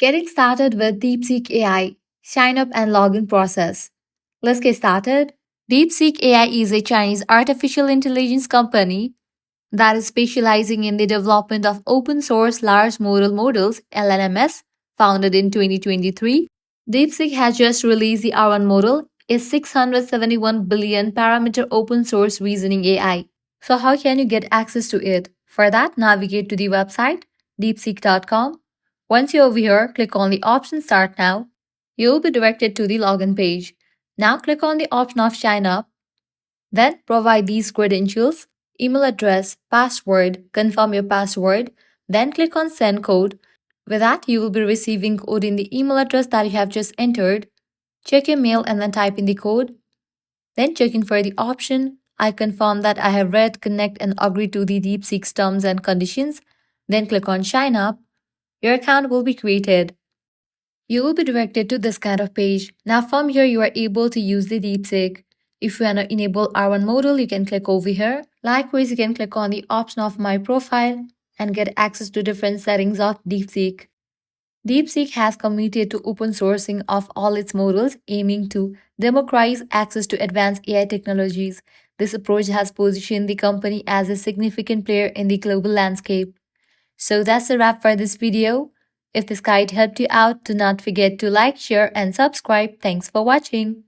Getting started with DeepSeek AI, sign up and login process. Let's get started. DeepSeek AI is a Chinese artificial intelligence company that is specializing in the development of open source large model models (LLMs), founded in 2023. DeepSeek has just released the R1 model, a 671 billion parameter open source reasoning AI. So how can you get access to it? For that, navigate to the website deepseek.com. Once you're over here, click on the option Start Now. You'll be directed to the login page. Now click on the option of Sign Up. Then provide these credentials: email address, password, confirm your password. Then click on Send Code. With that, you will be receiving code in the email address that you have just entered. Check your mail and then type in the code. Then checking for the option, I confirm that I have read, connect and agree to the DeepSeek's terms and conditions. Then click on Sign Up. Your account will be created. You will be directed to this kind of page. Now from here, you are able to use the DeepSeek. If you want to enable R1 model, you can click over here. Likewise, you can click on the option of My Profile and get access to different settings of DeepSeek. DeepSeek has committed to open sourcing of all its models, aiming to democratize access to advanced AI technologies. This approach has positioned the company as a significant player in the global landscape. So that's a wrap for this video. If this guide helped you out, do not forget to like, share, and subscribe. Thanks for watching.